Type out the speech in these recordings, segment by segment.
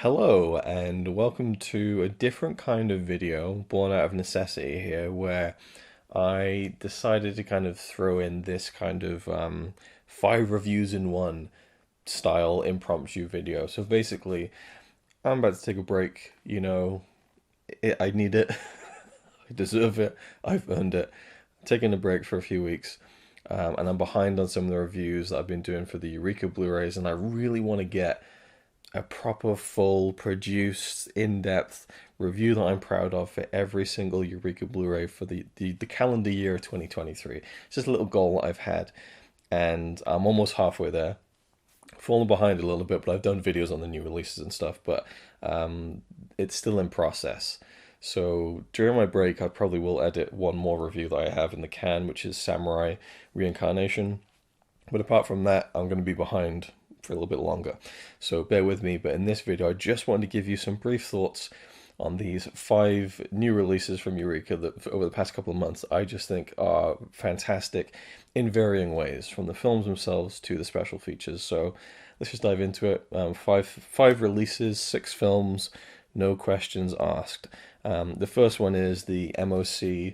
Hello and welcome to a different kind of video born out of necessity here where I decided to kind of throw in this kind of five reviews in one style impromptu video. So basically, I'm about to take a break, I need it. I deserve it. I've earned it. I'm taking a break for a few weeks. And I'm behind on some of the reviews that I've been doing for the Eureka Blu-rays, and I really want to get a proper, full, produced, in-depth review that I'm proud of for every single Eureka Blu-ray for the calendar year 2023. It's just a little goal that I've had, and I'm almost halfway there. Fallen behind a little bit, but I've done videos on the new releases and stuff, but it's still in process. So during my break, I probably will edit one more review that I have in the can, which is Samurai Reincarnation. But apart from that, I'm going to be behind for a little bit longer. So bear with me. But in this video, I just wanted to give you some brief thoughts on these five new releases from Eureka that over the past couple of months I just think are fantastic in varying ways, from the films themselves to the special features. So let's just dive into it. Five releases, six films, no questions asked. The first one is the MOC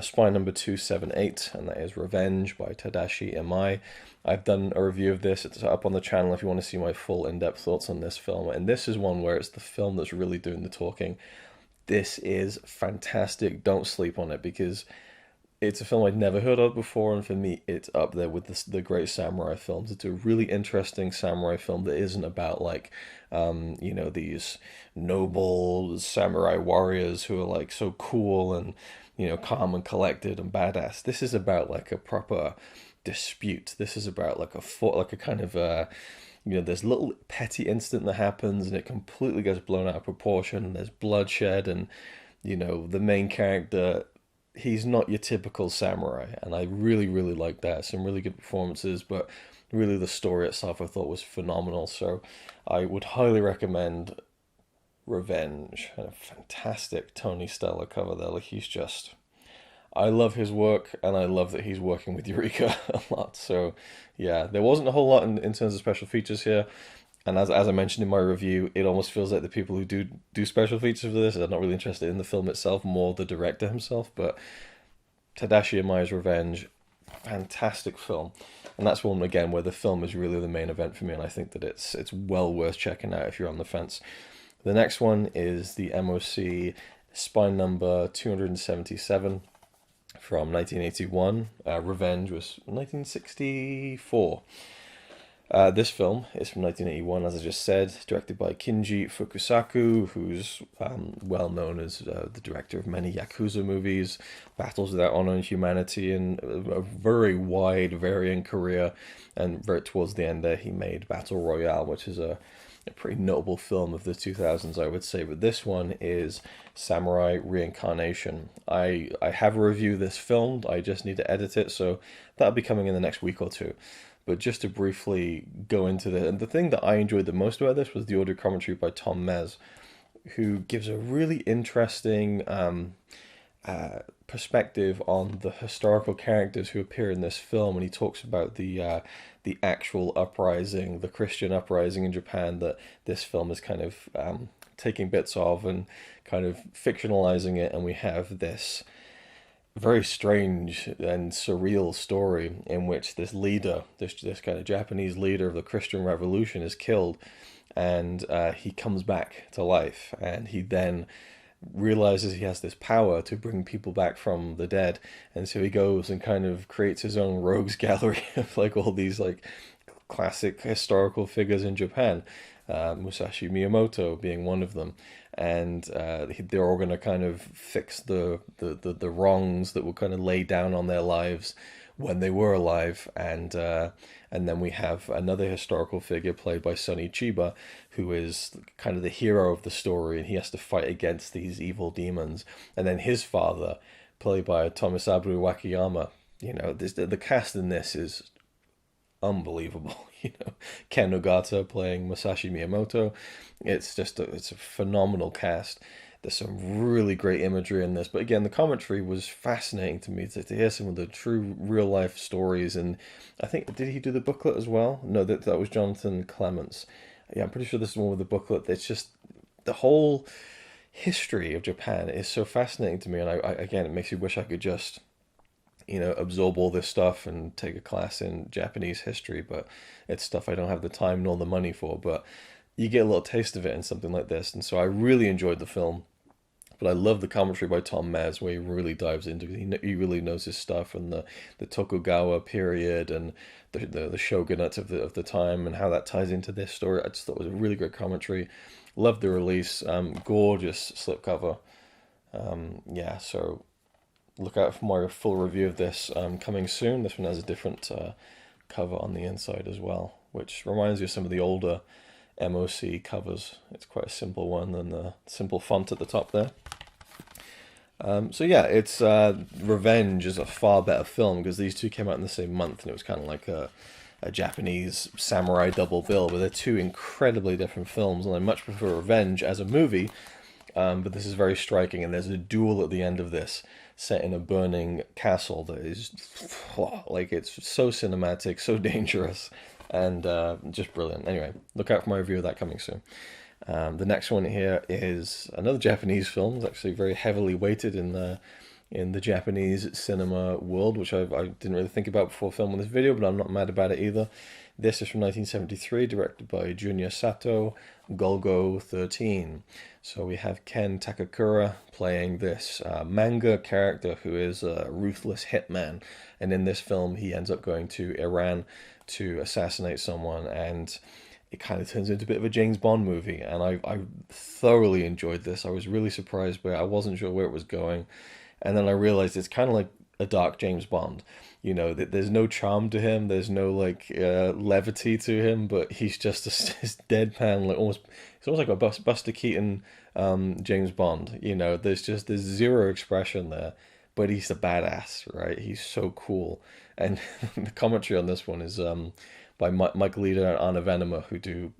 Spy number 278, and that is Revenge by Tadashi Imai. I've done a review of this. It's up on the channel if you want to see my full in-depth thoughts on this film. And this is one where it's the film that's really doing the talking. This is fantastic. Don't sleep on it, because it's a film I'd never heard of before, and for me, it's up there with the great samurai films. It's a really interesting samurai film that isn't about these noble samurai warriors who are like so cool and calm and collected and badass. This is about like a proper dispute. This is about like a kind of there's a little petty incident that happens and it completely gets blown out of proportion, and there's bloodshed, and the main character, he's not your typical samurai, and I really, really like that. Some really good performances, but really the story itself I thought was phenomenal. So I would highly recommend Revenge. And a fantastic Tony Stella cover there. Like, I love his work, and I love that he's working with Eureka a lot. So yeah, there wasn't a whole lot in terms of special features here. And as I mentioned in my review, it almost feels like the people who do special features for this are not really interested in the film itself, more the director himself. But Tadashi Imai's Revenge, fantastic film. And that's one, again, where the film is really the main event for me, and I think that it's well worth checking out if you're on the fence. The next one is the MOC Spy number 277 from 1981. Revenge was 1964. This film is from 1981, as I just said, directed by Kinji Fukusaku, who's well known as the director of many Yakuza movies, Battles Without Honor and Humanity, and a very wide, varying career. And very towards the end there, he made Battle Royale, which is a pretty notable film of the 2000s, I would say. But this one is Samurai Reincarnation. I have a review of this film. I just need to edit it, so that'll be coming in the next week or two. But just to briefly go into the thing that I enjoyed the most about this was the audio commentary by Tom Mez, who gives a really interesting perspective on the historical characters who appear in this film, and he talks about the actual uprising, the Christian uprising in Japan that this film is kind of taking bits of and kind of fictionalizing it, and we have this very strange and surreal story in which this leader, this kind of Japanese leader of the Christian Revolution, is killed, and he comes back to life, and he then realizes he has this power to bring people back from the dead, and so he goes and kind of creates his own rogues gallery of like all these like classic historical figures in Japan, Musashi Miyamoto being one of them, and they're all going to kind of fix the wrongs that were kind of laid down on their lives when they were alive, and then we have another historical figure played by Sonny Chiba, who is kind of the hero of the story, and he has to fight against these evil demons, and then his father, played by Tomisabu Wakayama. The cast in this is unbelievable. Ken Ogata playing Masashi Miyamoto. It's a phenomenal cast. There's some really great imagery in this, but again, the commentary was fascinating to me to hear some of the true real life stories. And I think, did he do the booklet as well? No, that was Jonathan Clements. Yeah, I'm pretty sure this is one with the booklet. It's just the whole history of Japan is so fascinating to me, and again, it makes me wish I could just, absorb all this stuff and take a class in Japanese history, but it's stuff I don't have the time nor the money for. But you get a little taste of it in something like this, and so I really enjoyed the film. But I love the commentary by Tom Mez, where he really dives into he really knows his stuff, and the Tokugawa period and the shogunate of the time and how that ties into this story. I just thought it was a really good commentary. Loved the release. Gorgeous slipcover. Yeah, so look out for my full review of this coming soon. This one has a different cover on the inside as well, which reminds you of some of the older MOC covers. It's quite a simple one, and the simple font at the top there. So yeah, it's Revenge is a far better film because these two came out in the same month, and it was kind of like a Japanese samurai double bill, but they're two incredibly different films, and I much prefer Revenge as a movie. But this is very striking, and there's a duel at the end of this set in a burning castle that is like, it's so cinematic, so dangerous, and just brilliant. Anyway, look out for my review of that coming soon. The next one here is another Japanese film. It's actually very heavily weighted in the Japanese cinema world, which I didn't really think about before filming this video, but I'm not mad about it either. This is from 1973, directed by Junya Sato, Golgo 13. So we have Ken Takakura playing this manga character who is a ruthless hitman. And in this film, he ends up going to Iran to assassinate someone, and it kind of turns into a bit of a James Bond movie. And I thoroughly enjoyed this. I was really surprised by it. I wasn't sure where it was going. And then I realized it's kind of like a dark James Bond. There's no charm to him. There's no levity to him, but he's just this deadpan, like it's almost like a Buster Keaton James Bond. There's zero expression there, but he's a badass, right? He's so cool. And the commentary on this one is by Mike Leader and Anna Venema, who do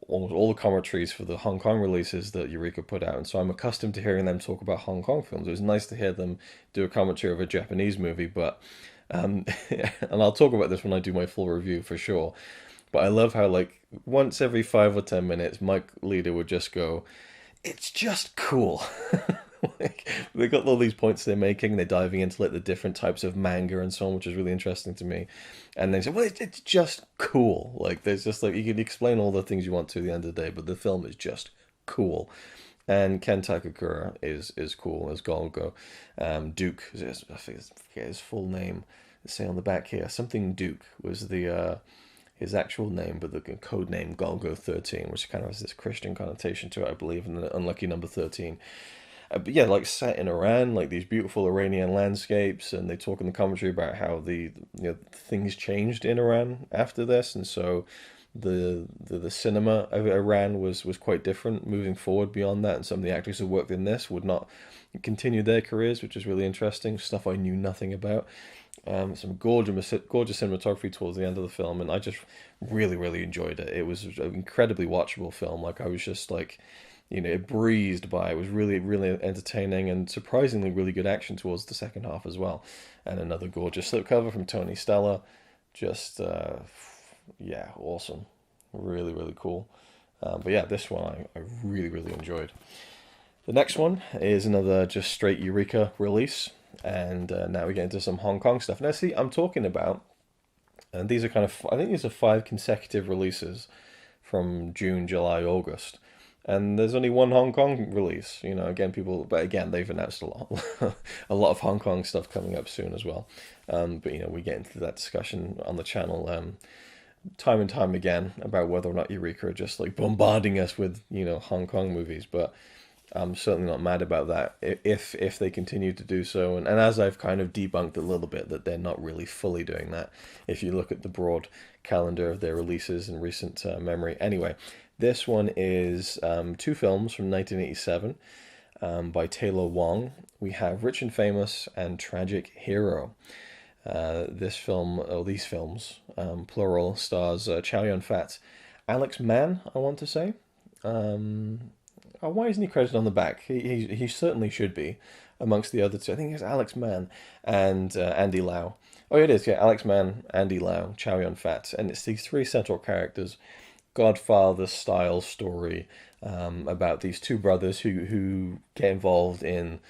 almost all the commentaries for the Hong Kong releases that Eureka put out. And so I'm accustomed to hearing them talk about Hong Kong films. It was nice to hear them do a commentary of a Japanese movie, but and I'll talk about this when I do my full review for sure. But I love how, like, once every 5 or 10 minutes, Mike Leader would just go, "It's just cool." Like, they got all these points they're making. They're diving into like the different types of manga and so on, which is really interesting to me. And they say, "Well, it's just cool." Like, there's just like, you can explain all the things you want to at the end of the day, but the film is just cool. And Ken Takakura is cool as Golgo. Duke, I forget his full name. Let's say on the back here, something Duke was the his actual name, but the code name Golgo 13, which kind of has this Christian connotation to it, I believe, and the unlucky number 13. But yeah, like set in Iran, like these beautiful Iranian landscapes, and they talk in the commentary about how the things changed in Iran after this, and so the cinema of Iran was quite different moving forward beyond that, and some of the actors who worked in this would not continue their careers, which is really interesting, stuff I knew nothing about. Some gorgeous cinematography towards the end of the film, and I just really enjoyed it. It was an incredibly watchable film. Like, I was just like, it breezed by. It was really entertaining and surprisingly really good action towards the second half as well. And another gorgeous slipcover from Tony Stella. Just, yeah, awesome. Really cool. But yeah, this one I really enjoyed. The next one is another just straight Eureka release. And now we get into some Hong Kong stuff. Now, see, I'm talking about, and these are I think these are 5 consecutive releases from June, July, August. And there's only one Hong Kong release, but again, they've announced a lot, a lot of Hong Kong stuff coming up soon as well. But we get into that discussion on the channel time and time again about whether or not Eureka are just like bombarding us with, Hong Kong movies. But I'm certainly not mad about that if they continue to do so. And as I've kind of debunked a little bit, that they're not really fully doing that, if you look at the broad calendar of their releases in recent memory. Anyway, this one is 2 films from 1987 by Taylor Wong. We have Rich and Famous and Tragic Hero. This film, or these films, plural, stars Chow Yun-fat, Alex Mann, I want to say. Why isn't he credited on the back? He certainly should be amongst the other two. I think it's Alex Mann and Andy Lau. Oh, it is, yeah, Alex Mann, Andy Lau, Chow Yun-fat. And it's these 3 central characters, Godfather-style story about these two brothers who get involved in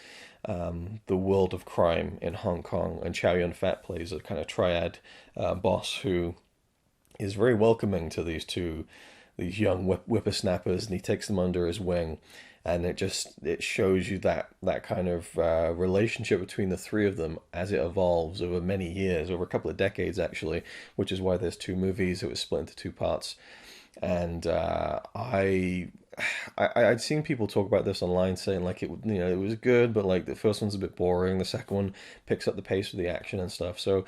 the world of crime in Hong Kong, and Chow Yun-fat plays a kind of triad boss who is very welcoming to these young whippersnappers, and he takes them under his wing, and it shows you that kind of relationship between the three of them as it evolves over many years, over a couple of decades actually, which is why there's two movies. It was split into two parts, and I'd seen people talk about this online, saying like it was good, but like the first one's a bit boring. The second one picks up the pace of the action and stuff. So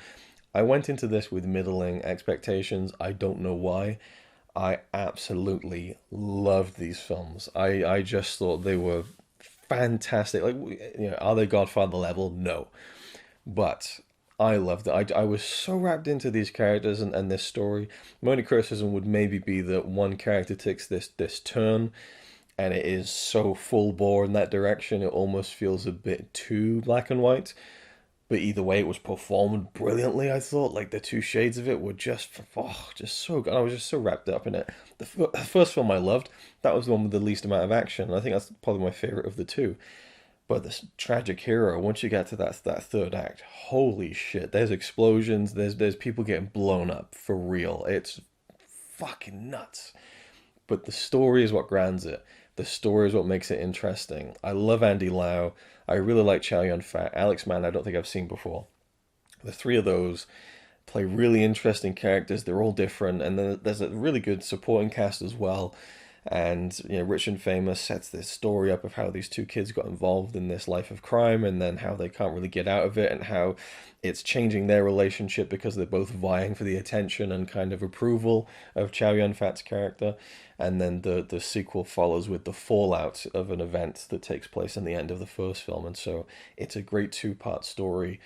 I went into this with middling expectations. I don't know why. I absolutely loved these films. I just thought they were fantastic. Like, are they Godfather level? No. But I loved it. I was so wrapped into these characters and this story. My only criticism would maybe be that one character takes this turn, and it is so full bore in that direction. It almost feels a bit too black and white. But either way, it was performed brilliantly. I thought like the two shades of it were just so good. I was just so wrapped up in it. The first film I loved, that was the one with the least amount of action. I think that's probably my favorite of the two. But this tragic hero, once you get to that third act, holy shit! There's explosions. There's people getting blown up for real. It's fucking nuts. But the story is what grounds it. The story is what makes it interesting. I love Andy Lau. I really like Chow Yun-fat. Alex Mann, I don't think I've seen before. The three of those play really interesting characters. They're all different, and then there's a really good supporting cast as well. And Rich and Famous sets this story up of how these two kids got involved in this life of crime, and then how they can't really get out of it, and how it's changing their relationship because they're both vying for the attention and kind of approval of Chow Yun-fat's character. And then the sequel follows with the fallout of an event that takes place in the end of the first film. And so it's a great two-part story.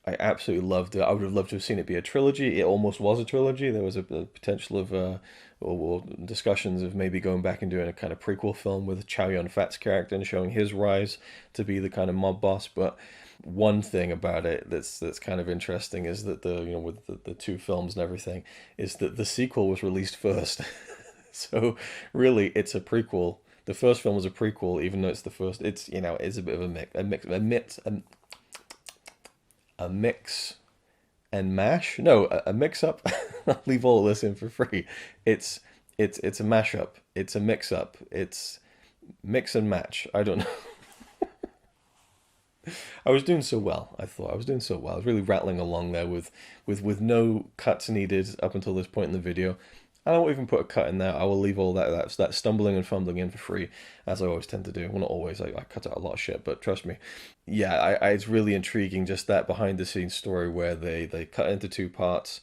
I absolutely loved it. I would have loved to have seen it be a trilogy. It almost was a trilogy. There was a potential of or discussions of maybe going back and doing a kind of prequel film with Chow Yun-fat's character and showing his rise to be the kind of mob boss. But one thing about it that's kind of interesting is that with the two films and everything, is that the sequel was released first. So really, it's a prequel. The first film was a prequel, even though it's the first. It's a bit of a mix and mash. No, a mix up. I'll leave all of this in for free. It's a mashup. It's a mix up. It's mix and match. I don't know. I was doing so well. I thought I was doing so well. I was really rattling along there with no cuts needed up until this point in the video. I won't even put a cut in there. I will leave all that stumbling and fumbling in for free, as I always tend to do. Well, not always. I cut out a lot of shit, but trust me. Yeah, it's really intriguing, just that behind the scenes story where they cut into two parts,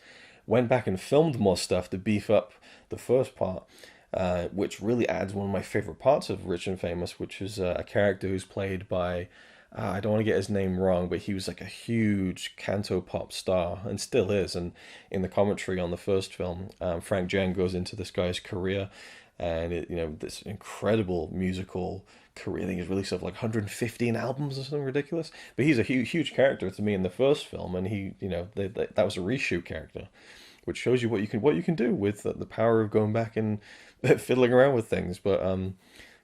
went back and filmed more stuff to beef up the first part, which really adds one of my favorite parts of Rich and Famous, which is a character who's played by I don't want to get his name wrong, but he was like a huge canto pop star and still is. And in the commentary on the first film, Frank Jen goes into this guy's career, and this incredible musical career. I think he's released like 115 albums or something ridiculous. But he's a huge character to me in the first film, and that was a reshoot character, which shows you what you can do with the power of going back and fiddling around with things. But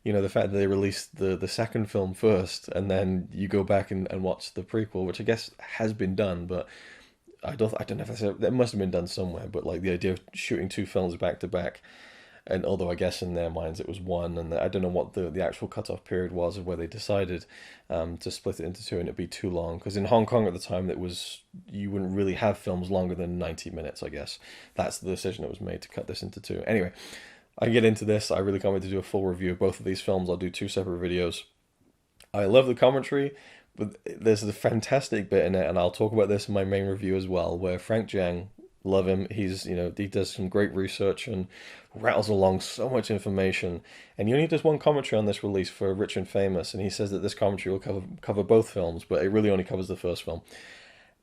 the fact that they released the second film first, and then you go back and watch the prequel, which I guess has been done, but I don't know if that must have been done somewhere. But like the idea of shooting two films back to back, and although I guess in their minds it was one, and I don't know what the actual cutoff period was of where they decided to split it into two and it'd be too long, because in Hong Kong at the time you wouldn't really have films longer than 90 minutes. I guess that's the decision that was made to cut this into two. Anyway, I get into this. I really can't wait to do a full review of both of these films. I'll do two separate videos. I love the commentary, but there's a fantastic bit in it, and I'll talk about this in my main review as well, where Frank Jiang, love him. He does some great research and rattles along so much information. And he only does one commentary on this release for Rich and Famous, and he says that this commentary will cover both films, but it really only covers the first film.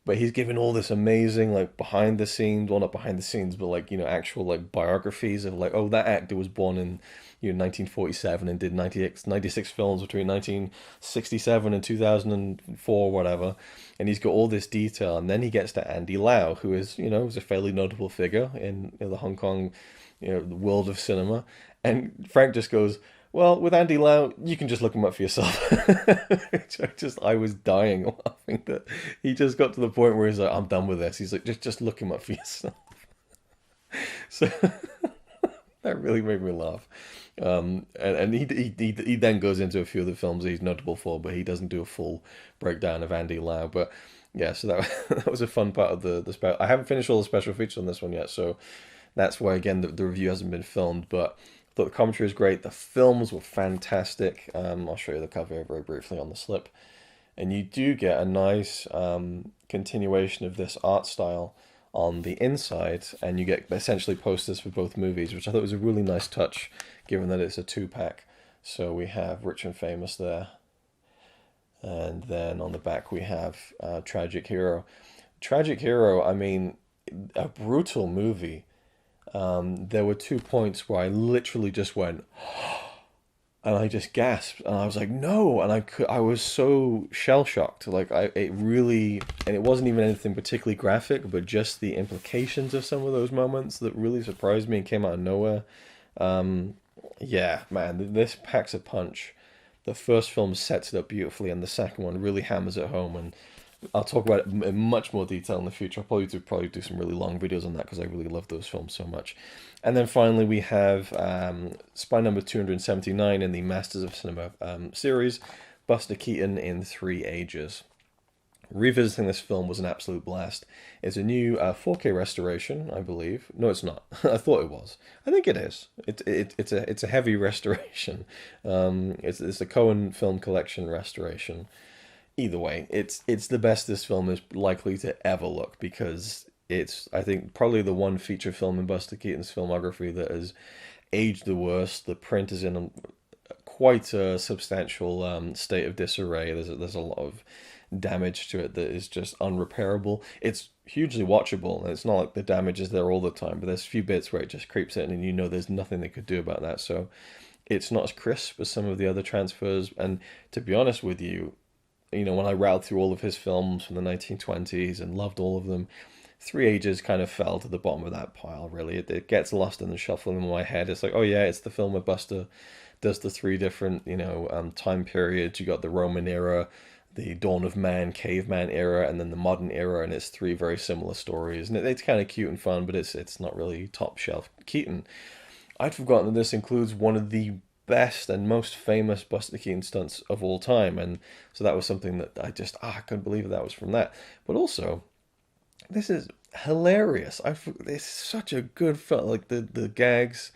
But he's given all this amazing, like, behind the scenes, well, not behind the scenes, but like, actual like biographies of like, oh, that actor was born in 1947 and did 96 films between 1967 and 2004, whatever. And he's got all this detail. And then he gets to Andy Lau, who is a fairly notable figure in the Hong Kong the world of cinema. And Frank just goes, Well, with Andy Lau, you can just look him up for yourself. I was dying laughing that he just got to the point where he's like, I'm done with this. He's like, just look him up for yourself. So that really made me laugh. And he then goes into a few of the films he's notable for, but he doesn't do a full breakdown of Andy Lau. But yeah, so that that was a fun part of the special. I haven't finished all the special features on this one yet, so that's why again the review hasn't been filmed. But I thought the commentary was great. The films were fantastic. I'll show you the cover very briefly on the slip, and you do get a nice continuation of this art style on the inside, and you get essentially posters for both movies, which I thought was a really nice touch, given that it's a two-pack. So we have Rich and Famous there, and then on the back we have Tragic Hero. Tragic Hero, I mean, a brutal movie. There were 2 points where I literally just went, and I just gasped, and I was like, "No!" And I was so shell shocked. Like it really, and it wasn't even anything particularly graphic, but just the implications of some of those moments that really surprised me and came out of nowhere. Yeah, man, this packs a punch. The first film sets it up beautifully, and the second one really hammers it home. And I'll talk about it in much more detail in the future. I'll probably do some really long videos on that because I really love those films so much. And then finally we have spy number 279 in the Masters of Cinema series, Buster Keaton in Three Ages. Revisiting this film was an absolute blast. It's a new 4K restoration, I believe. No, it's not. I thought it was. I think it is. It's a heavy restoration. It's the Cohen Film Collection restoration. Either way, it's the best this film is likely to ever look, because it's, I think, probably the one feature film in Buster Keaton's filmography that has aged the worst. The print is in quite a substantial state of disarray. There's a lot of damage to it that is just unrepairable. It's hugely watchable, and it's not like the damage is there all the time, but there's a few bits where it just creeps in, and you know there's nothing they could do about that. So it's not as crisp as some of the other transfers. And to be honest with you, when I rattled through all of his films from the 1920s and loved all of them, Three Ages kind of fell to the bottom of that pile, really. It gets lost in the shuffle in my head. It's like, oh yeah, it's the film where Buster does the three different, time periods. You got the Roman era, the Dawn of Man, caveman era, and then the modern era, and it's three very similar stories. And it's kind of cute and fun, but it's not really top shelf Keaton. I'd forgotten that this includes one of the best and most famous Buster Keaton stunts of all time, and so that was something that I couldn't believe that was from that. But also, this is hilarious. It's such a good film. Like the gags,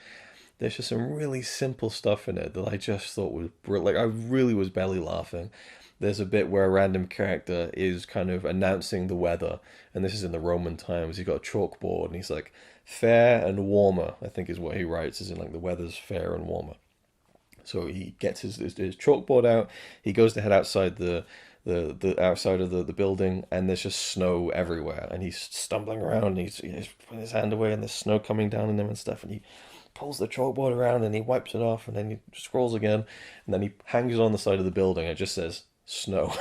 there's just some really simple stuff in it that I just thought was brilliant. Like I really was belly laughing. There's a bit where a random character is kind of announcing the weather, and this is in the Roman times. He's got a chalkboard, and he's like, "Fair and warmer," I think is what he writes, is in like the weather's fair and warmer. So he gets his chalkboard out. He goes to head outside the outside of the building, and there's just snow everywhere. And he's stumbling around. And he's putting his hand away, and there's snow coming down on him and stuff. And he pulls the chalkboard around, and he wipes it off, and then he scrolls again, and then he hangs it on the side of the building. And it just says snow.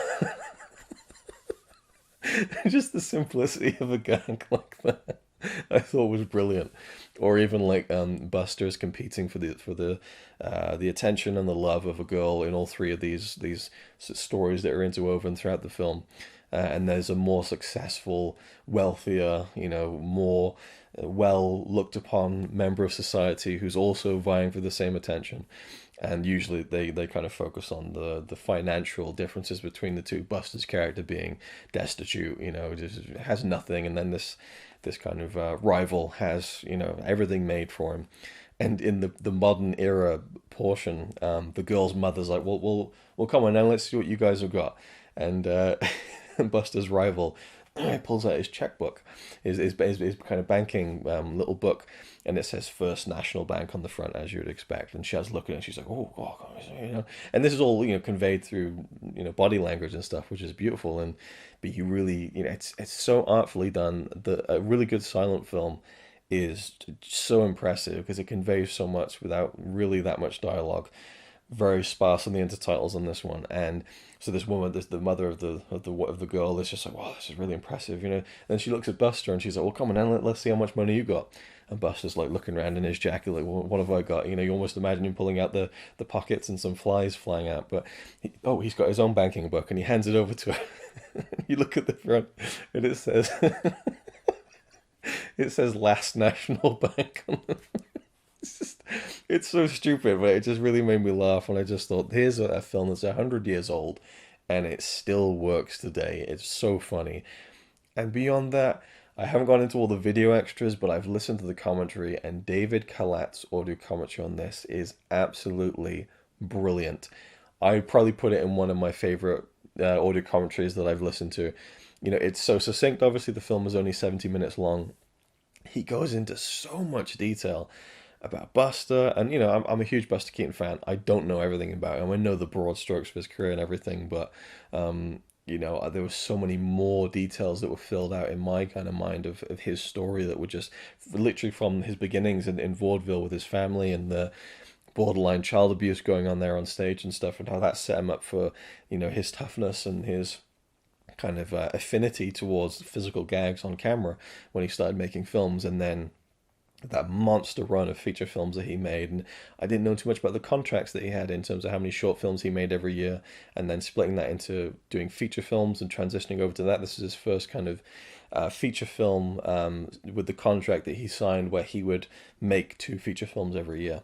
Just the simplicity of a gag like that, I thought was brilliant. Or even like Buster's competing for the attention and the love of a girl in all three of these stories that are interwoven throughout the film. And there's a more successful, wealthier, more well looked upon member of society who's also vying for the same attention. And usually they kind of focus on the financial differences between the two. Buster's character being destitute, just has nothing, and then this kind of rival has everything made for him. And in the modern era portion, the girl's mother's like, well, come on now, let's see what you guys have got. And Buster's rival pulls out his checkbook, his kind of banking little book, and it says First National Bank on the front, as you would expect. And she has looking, and she's like, oh, And this is all conveyed through body language and stuff, which is beautiful. And but you really, it's so artfully done. A really good silent film is so impressive because it conveys so much without really that much dialogue. very sparse on the intertitles on this one, and so this woman, this the mother of the girl, is just like, wow, this is really impressive, you know. And then she looks at Buster and she's like, well, come on, now let's see how much money you got. And Buster's like looking around in his jacket, like, what have I got? You know, you almost imagine him pulling out the pockets and some flies flying out. But he's got his own banking book and he hands it over to her. You look at the front and it says, it says Last National Bank on the front. It's so stupid, but it just really made me laugh. And I just thought, here's a film that's 100 years old and it still works today. It's so funny. And beyond that, I haven't gone into all the video extras, but I've listened to the commentary, and David Kalat's audio commentary on this is absolutely brilliant. I probably put it in one of my favorite audio commentaries that I've listened to. You know, it's so succinct. Obviously, the film is only 70 minutes long. He goes into so much detail about Buster, and you know, I'm a huge Buster Keaton fan. I don't know everything about him. I know the broad strokes of his career and everything, but you know, there were so many more details that were filled out in my kind of mind of his story that were just literally from his beginnings in vaudeville with his family and the borderline child abuse going on there on stage and stuff, and how that set him up for, you know, his toughness and his kind of affinity towards physical gags on camera when he started making films, and then that monster run of feature films that he made. And I didn't know too much about the contracts that he had in terms of how many short films he made every year, and then splitting that into doing feature films and transitioning over to that. This is his first kind of feature film with the contract that he signed where he would make 2 feature films every year.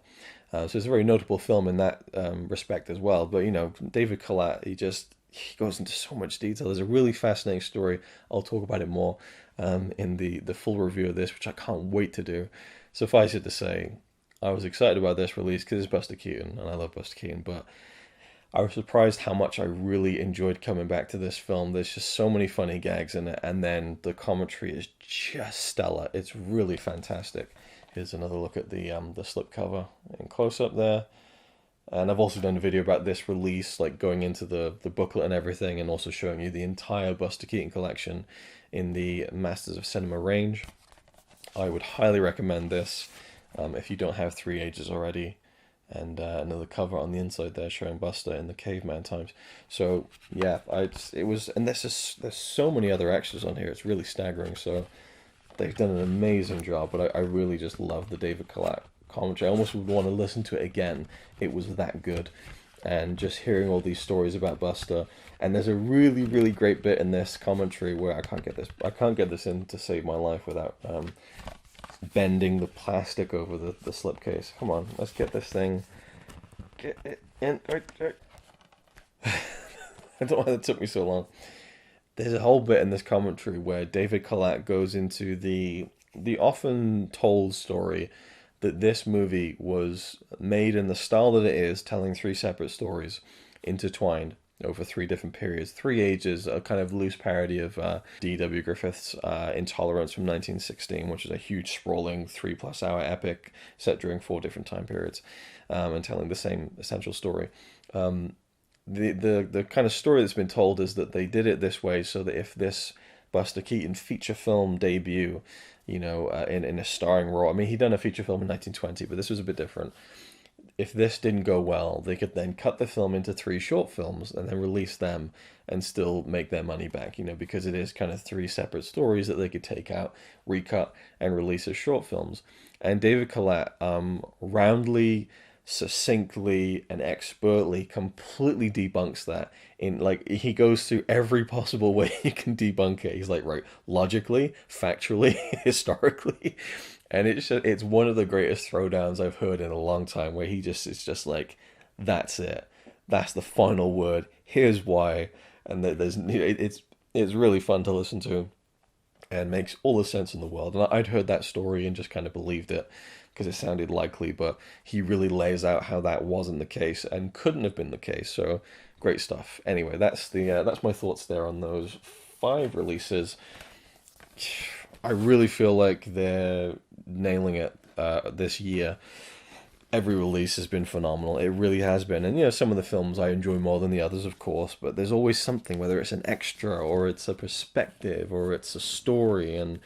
So it's a very notable film in that respect as well. But, you know, David Kalat, he goes into so much detail. There's a really fascinating story. I'll talk about it more in the full review of this, which I can't wait to do. Suffice it to say, I was excited about this release because it's Buster Keaton, and I love Buster Keaton, but I was surprised how much I really enjoyed coming back to this film. There's just so many funny gags in it, and then the commentary is just stellar. It's really fantastic. Here's another look at the slipcover in close-up there. And I've also done a video about this release, like going into the booklet and everything, and also showing you the entire Buster Keaton collection in the Masters of Cinema range. I would highly recommend this if you don't have 3 Ages already. And another cover on the inside there showing Buster in the caveman times. So yeah, and there's so many other extras on here. It's really staggering. So they've done an amazing job. But I really just love the David Kalat commentary. I almost would want to listen to it again. It was that good. And just hearing all these stories about Buster, and there's a really, really great bit in this commentary where I can't get this in to save my life without bending the plastic over the slipcase. Come on, let's get this thing. Get it in. I don't know why that took me so long. There's a whole bit in this commentary where David Kalat goes into the often told story that this movie was made in the style that it is, telling 3 separate stories intertwined over 3 different periods. 3 Ages, a kind of loose parody of D.W. Griffith's Intolerance from 1916, which is a huge sprawling 3+ hour epic set during 4 different time periods and telling the same essential story. The kind of story that's been told is that they did it this way so that if this Buster Keaton feature film debut, you know, in a starring role. I mean, he'd done a feature film in 1920, but this was a bit different. If this didn't go well, they could then cut the film into 3 short films and then release them and still make their money back, you know, because it is kind of 3 separate stories that they could take out, recut, and release as short films. And David Kalat roundly, succinctly, and expertly completely debunks that. In like, he goes through every possible way you can debunk it. He's like, right, logically, factually, historically, and it's one of the greatest throwdowns I've heard in a long time, where it's just like, that's it, that's the final word, here's why. And it's really fun to listen to and makes all the sense in the world. And I'd heard that story and just kind of believed it because it sounded likely, but he really lays out how that wasn't the case and couldn't have been the case. So great stuff. Anyway, that's my thoughts there on those 5 releases. I really feel like they're nailing it this year. Every release has been phenomenal. It really has been. And, you know, some of the films I enjoy more than the others, of course, but there's always something, whether it's an extra or it's a perspective or it's a story. And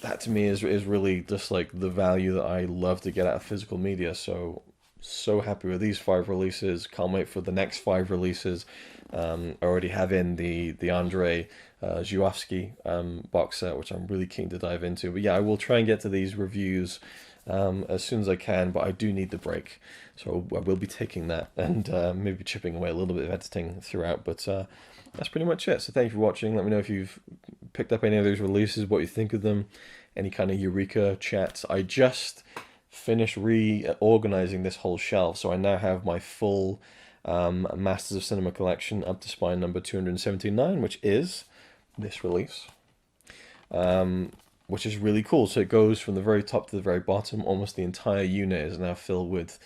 that to me is really just like the value that I love to get out of physical media. So so happy with these 5 releases. Can't wait for the next 5 releases. I already have in the Andre Zhuavsky box set, which I'm really keen to dive into. But yeah, I will try and get to these reviews as soon as I can, but I do need the break. So I will be taking that and maybe chipping away a little bit of editing throughout. But that's pretty much it. So thank you for watching. Let me know if you've picked up any of those releases, what you think of them, any kind of Eureka chats. I just finished reorganizing this whole shelf, so I now have my full Masters of Cinema collection up to spine number 279, which is this release, which is really cool. So it goes from the very top to the very bottom. Almost the entire unit is now filled with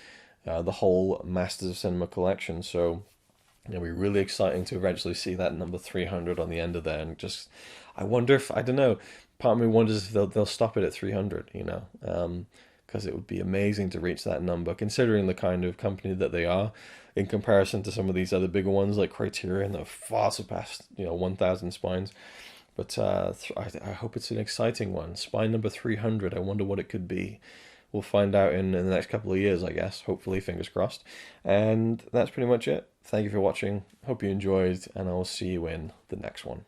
the whole Masters of Cinema collection. So it'll be really exciting to eventually see that number 300 on the end of there. And just, I wonder if, I don't know, part of me wonders if they'll stop it at 300, you know, because it would be amazing to reach that number, considering the kind of company that they are, in comparison to some of these other bigger ones like Criterion that far surpassed, 1,000 spines. But I hope it's an exciting one. Spine number 300, I wonder what it could be. We'll find out in the next couple of years, I guess. Hopefully, fingers crossed. And that's pretty much it. Thank you for watching. Hope you enjoyed, and I will see you in the next one.